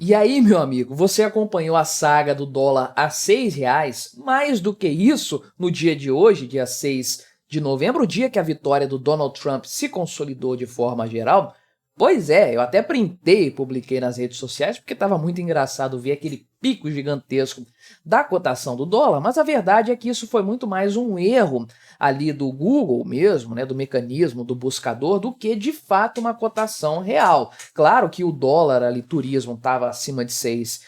E aí, meu amigo, você acompanhou a saga do dólar a R$ 6? Mais do que isso, no dia de hoje, dia 6 de novembro, o dia que a vitória do Donald Trump se consolidou de forma geral. Pois é, eu até printei e publiquei nas redes sociais porque estava muito engraçado ver aquele pico gigantesco da cotação do dólar, mas a verdade é que isso foi muito mais um erro ali do Google mesmo, né, do mecanismo do buscador, do que de fato uma cotação real. Claro que o dólar ali, turismo, estava acima de R$ 6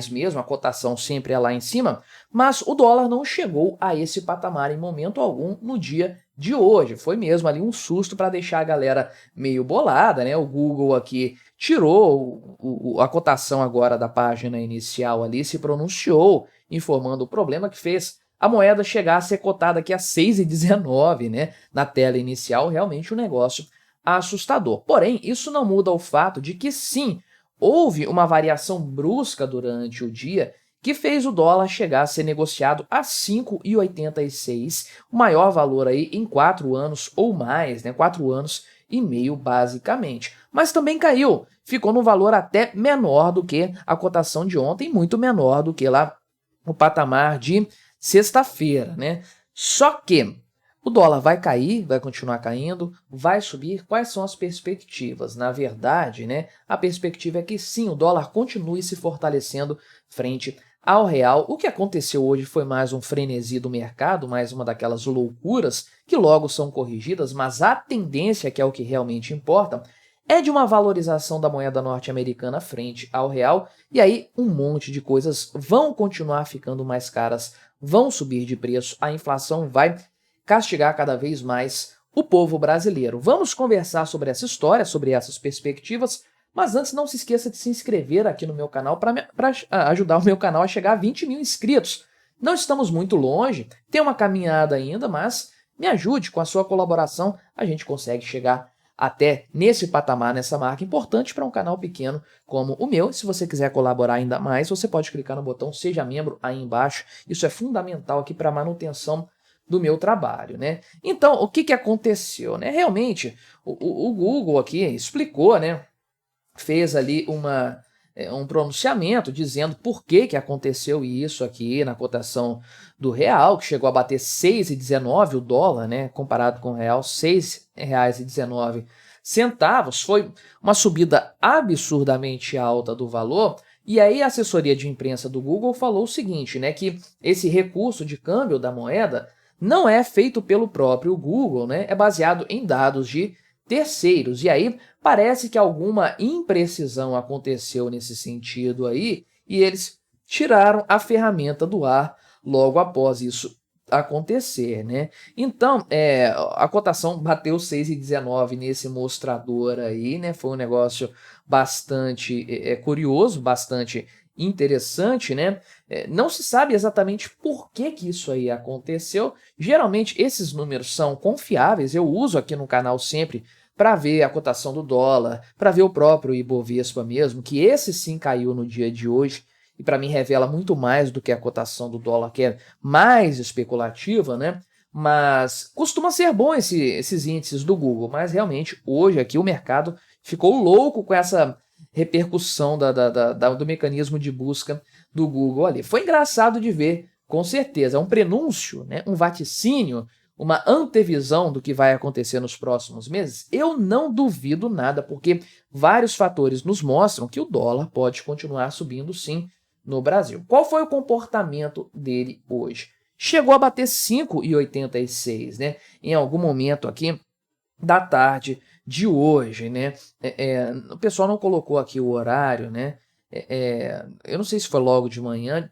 mesmo, a cotação sempre é lá em cima, mas o dólar não chegou a esse patamar em momento algum no dia de hoje. Foi mesmo ali um susto para deixar a galera meio bolada, né? O Google aqui tirou a cotação agora da página inicial ali, se pronunciou, informando o problema que fez a moeda chegar a ser cotada aqui a 6,19, né? Na tela inicial, realmente um negócio assustador. Porém, isso não muda o fato de que sim, houve uma variação brusca durante o dia que fez o dólar chegar a ser negociado a 5,86, o maior valor aí em 4 anos ou mais, né? 4 anos e meio basicamente. Mas também caiu, ficou num valor até menor do que a cotação de ontem, muito menor do que lá o patamar de sexta-feira, né? Só que o dólar vai cair, vai continuar caindo, vai subir. Quais são as perspectivas? Na verdade, né, a perspectiva é que sim, o dólar continue se fortalecendo frente ao real. O que aconteceu hoje foi mais um frenesi do mercado, mais uma daquelas loucuras que logo são corrigidas, mas a tendência, que é o que realmente importa, é de uma valorização da moeda norte-americana frente ao real, e aí um monte de coisas vão continuar ficando mais caras, vão subir de preço, a inflação vai castigar cada vez mais o povo brasileiro. Vamos conversar sobre essa história, sobre essas perspectivas, mas antes não se esqueça de se inscrever aqui no meu canal para ajudar o meu canal a chegar a 20 mil inscritos. Não estamos muito longe, tem uma caminhada ainda, mas me ajude com a sua colaboração, a gente consegue chegar até nesse patamar, nessa marca importante para um canal pequeno como o meu. Se você quiser colaborar ainda mais, você pode clicar no botão Seja Membro aí embaixo, isso é fundamental aqui para a manutenção do meu trabalho, né? Então, o que aconteceu, né? Realmente, o Google aqui explicou, né? Fez ali um pronunciamento dizendo por que aconteceu isso aqui na cotação do real, que chegou a bater 6,19 o dólar, né? Comparado com o real, R$ 6,19. Foi uma subida absurdamente alta do valor. E aí a assessoria de imprensa do Google falou o seguinte, né? Que esse recurso de câmbio da moeda não é feito pelo próprio Google, né? É baseado em dados de terceiros. E aí parece que alguma imprecisão aconteceu nesse sentido aí e eles tiraram a ferramenta do ar logo após isso acontecer, né? Então, a cotação bateu 6,19 nesse mostrador aí, né? Foi um negócio bastante curioso, bastante interessante, né? Não se sabe exatamente por que isso aí aconteceu. Geralmente esses números são confiáveis, eu uso aqui no canal sempre para ver a cotação do dólar, para ver o próprio Ibovespa mesmo, que esse sim caiu no dia de hoje, e para mim revela muito mais do que a cotação do dólar, que é mais especulativa, né? Mas costuma ser bom esses índices do Google, mas realmente hoje aqui o mercado ficou louco com essa repercussão do mecanismo de busca do Google ali. Foi engraçado de ver, com certeza, é um prenúncio, né? Um vaticínio, uma antevisão do que vai acontecer nos próximos meses. Eu não duvido nada, porque vários fatores nos mostram que o dólar pode continuar subindo sim no Brasil. Qual foi o comportamento dele hoje? Chegou a bater 5,86, né? Em algum momento aqui da tarde de hoje, né? O pessoal não colocou aqui o horário, né? Eu não sei se foi logo de manhã,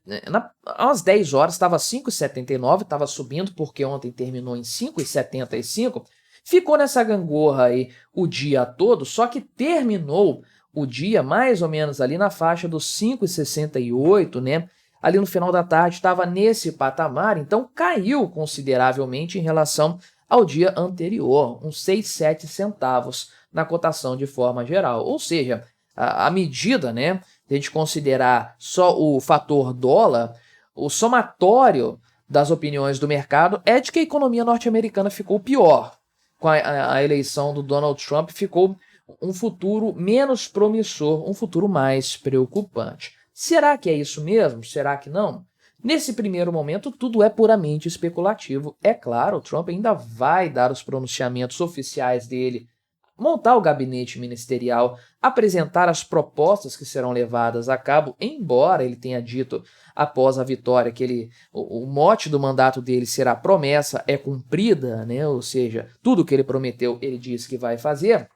às 10 horas estava 5,79, estava subindo porque ontem terminou em 5,75, ficou nessa gangorra aí o dia todo, só que terminou o dia mais ou menos ali na faixa dos 5,68, né? Ali no final da tarde estava nesse patamar, então caiu consideravelmente em relação ao dia anterior, uns 6, 7 centavos na cotação de forma geral. Ou seja, a medida, né, de a gente considerar só o fator dólar, o somatório das opiniões do mercado é de que a economia norte-americana ficou pior. Com a eleição do Donald Trump, ficou um futuro menos promissor, um futuro mais preocupante. Será que é isso mesmo? Será que não? Nesse primeiro momento, tudo é puramente especulativo. É claro, o Trump ainda vai dar os pronunciamentos oficiais dele, montar o gabinete ministerial, apresentar as propostas que serão levadas a cabo, embora ele tenha dito após a vitória que o mote do mandato dele será promessa é cumprida, né? Ou seja, tudo que ele prometeu ele disse que vai fazer,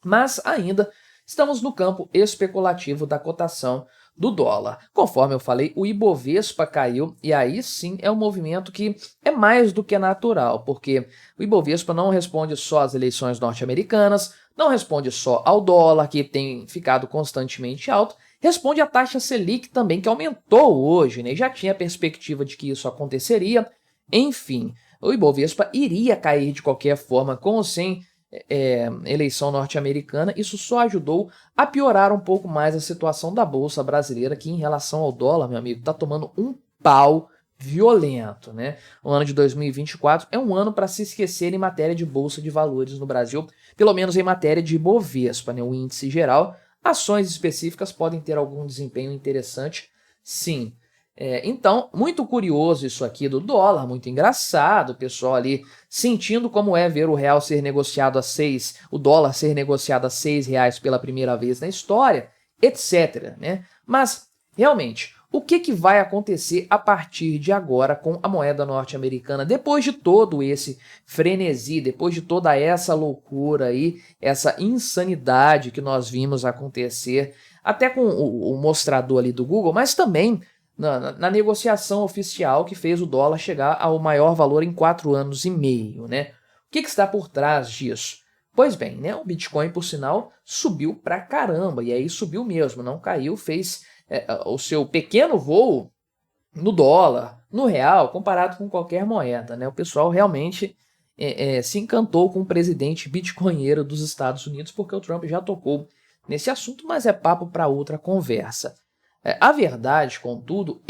mas ainda estamos no campo especulativo da cotação do dólar. Conforme eu falei, o Ibovespa caiu e aí sim é um movimento que é mais do que natural, porque o Ibovespa não responde só às eleições norte-americanas, não responde só ao dólar, que tem ficado constantemente alto, responde à taxa Selic também, que aumentou hoje, né? Já tinha perspectiva de que isso aconteceria. Enfim, o Ibovespa iria cair de qualquer forma, com ou sem eleição norte-americana. Isso só ajudou a piorar um pouco mais a situação da Bolsa brasileira, que em relação ao dólar, meu amigo, está tomando um pau violento, né? O ano de 2024 é um ano para se esquecer em matéria de Bolsa de Valores no Brasil, pelo menos em matéria de Ibovespa, né? O índice geral. Ações específicas podem ter algum desempenho interessante, sim. Então, muito curioso isso aqui do dólar, muito engraçado, o pessoal ali sentindo como é ver o real ser negociado a 6, o dólar ser negociado a R$ 6 pela primeira vez na história, etc, né? Mas, realmente, o que vai acontecer a partir de agora com a moeda norte-americana, depois de todo esse frenesi, depois de toda essa loucura aí, essa insanidade que nós vimos acontecer, até com o mostrador ali do Google, mas também na negociação oficial que fez o dólar chegar ao maior valor em 4 anos e meio, né? O que está por trás disso? Pois bem, né? O Bitcoin, por sinal, subiu pra caramba, e aí subiu mesmo, não caiu, fez o seu pequeno voo no dólar, no real, comparado com qualquer moeda, né? O pessoal realmente se encantou com o presidente bitcoinheiro dos Estados Unidos, porque o Trump já tocou nesse assunto, mas é papo para outra conversa. A verdade, contudo,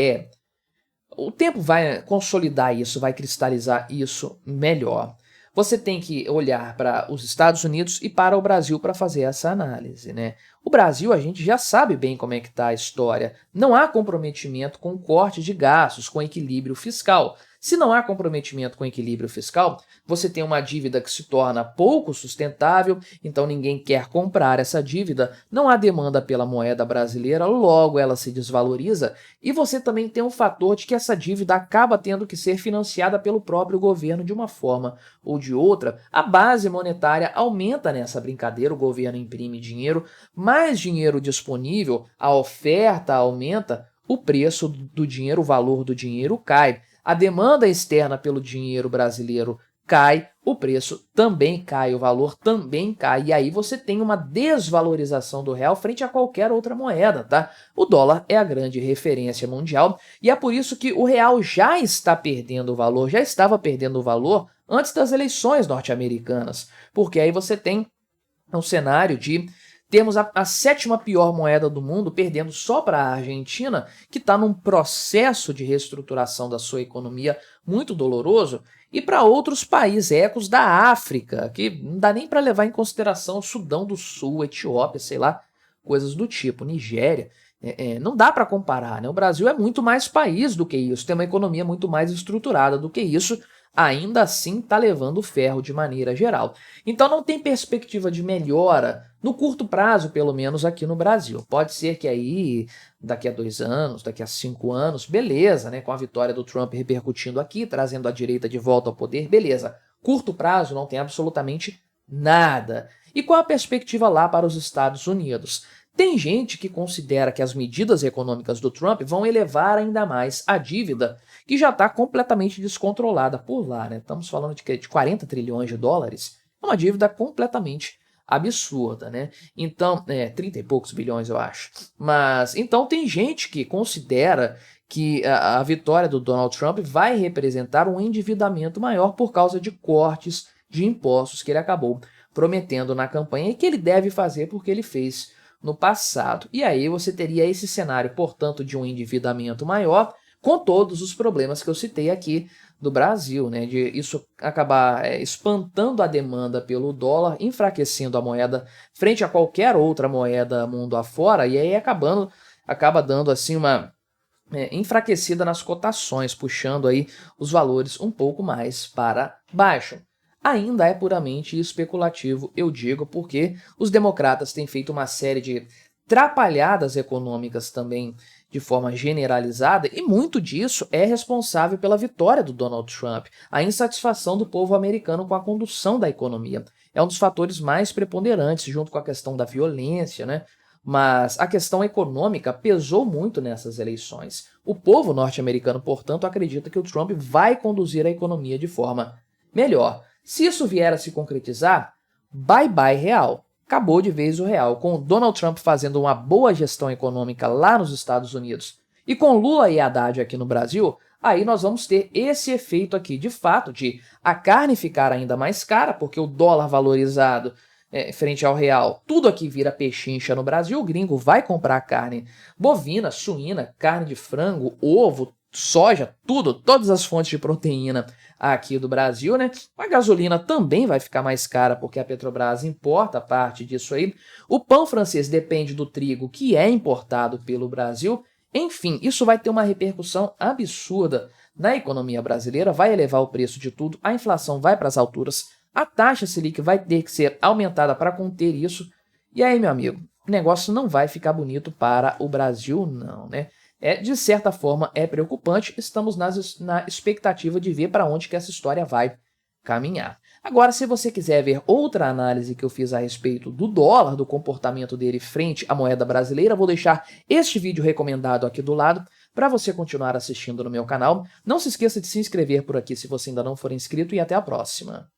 o tempo vai consolidar isso, vai cristalizar isso melhor. Você tem que olhar para os Estados Unidos e para o Brasil para fazer essa análise, né? O Brasil, a gente já sabe bem como é que está a história. Não há comprometimento com corte de gastos, com equilíbrio fiscal. Se não há comprometimento com equilíbrio fiscal, você tem uma dívida que se torna pouco sustentável, então ninguém quer comprar essa dívida, não há demanda pela moeda brasileira, logo ela se desvaloriza, e você também tem um fator de que essa dívida acaba tendo que ser financiada pelo próprio governo de uma forma ou de outra. A base monetária aumenta nessa brincadeira, o governo imprime dinheiro, mais dinheiro disponível, a oferta aumenta, o preço do dinheiro, o valor do dinheiro cai. A demanda externa pelo dinheiro brasileiro cai, o preço também cai, o valor também cai, e aí você tem uma desvalorização do real frente a qualquer outra moeda, tá? O dólar é a grande referência mundial, e é por isso que o real já está perdendo valor, já estava perdendo valor antes das eleições norte-americanas, porque aí você tem um cenário de temos a 7ª pior moeda do mundo, perdendo só para a Argentina, que está num processo de reestruturação da sua economia muito doloroso, e para outros países ecos da África, que não dá nem para levar em consideração o Sudão do Sul, Etiópia, sei lá, coisas do tipo, Nigéria. Não dá para comparar, né? O Brasil é muito mais país do que isso, tem uma economia muito mais estruturada do que isso, ainda assim está levando ferro de maneira geral. Então não tem perspectiva de melhora no curto prazo, pelo menos aqui no Brasil. Pode ser que aí, daqui a 2 anos, daqui a 5 anos, beleza, né? Com a vitória do Trump repercutindo aqui, trazendo a direita de volta ao poder, beleza. Curto prazo não tem absolutamente nada. E qual a perspectiva lá para os Estados Unidos? Tem gente que considera que as medidas econômicas do Trump vão elevar ainda mais a dívida, que já está completamente descontrolada por lá, né? Estamos falando de 40 trilhões de dólares, é uma dívida completamente absurda, né? Então, 30 e poucos bilhões, eu acho. Mas, então tem gente que considera que a vitória do Donald Trump vai representar um endividamento maior por causa de cortes de impostos que ele acabou prometendo na campanha e que ele deve fazer porque ele fez no passado. E aí você teria esse cenário, portanto, de um endividamento maior, com todos os problemas que eu citei aqui do Brasil, né, de isso acabar espantando a demanda pelo dólar, enfraquecendo a moeda frente a qualquer outra moeda mundo afora, e aí acaba dando assim uma enfraquecida nas cotações, puxando aí os valores um pouco mais para baixo. Ainda é puramente especulativo, eu digo, porque os democratas têm feito uma série de trapalhadas econômicas também de forma generalizada, e muito disso é responsável pela vitória do Donald Trump, a insatisfação do povo americano com a condução da economia. É um dos fatores mais preponderantes, junto com a questão da violência, né? Mas a questão econômica pesou muito nessas eleições. O povo norte-americano, portanto, acredita que o Trump vai conduzir a economia de forma melhor. Se isso vier a se concretizar, bye bye real. Acabou de vez o real. Com o Donald Trump fazendo uma boa gestão econômica lá nos Estados Unidos e com Lula e Haddad aqui no Brasil, aí nós vamos ter esse efeito aqui, de fato, de a carne ficar ainda mais cara, porque o dólar valorizado frente ao real, tudo aqui vira pechincha no Brasil, o gringo vai comprar carne bovina, suína, carne de frango, ovo, soja, todas as fontes de proteína aqui do Brasil, né? A gasolina também vai ficar mais cara porque a Petrobras importa parte disso aí. O pão francês depende do trigo que é importado pelo Brasil. Enfim, isso vai ter uma repercussão absurda na economia brasileira, vai elevar o preço de tudo, a inflação vai para as alturas, a taxa Selic vai ter que ser aumentada para conter isso. E aí, meu amigo, o negócio não vai ficar bonito para o Brasil, não, né? De certa forma, é preocupante. Estamos na expectativa de ver para onde que essa história vai caminhar. Agora, se você quiser ver outra análise que eu fiz a respeito do dólar, do comportamento dele frente à moeda brasileira, vou deixar este vídeo recomendado aqui do lado para você continuar assistindo no meu canal. Não se esqueça de se inscrever por aqui se você ainda não for inscrito e até a próxima.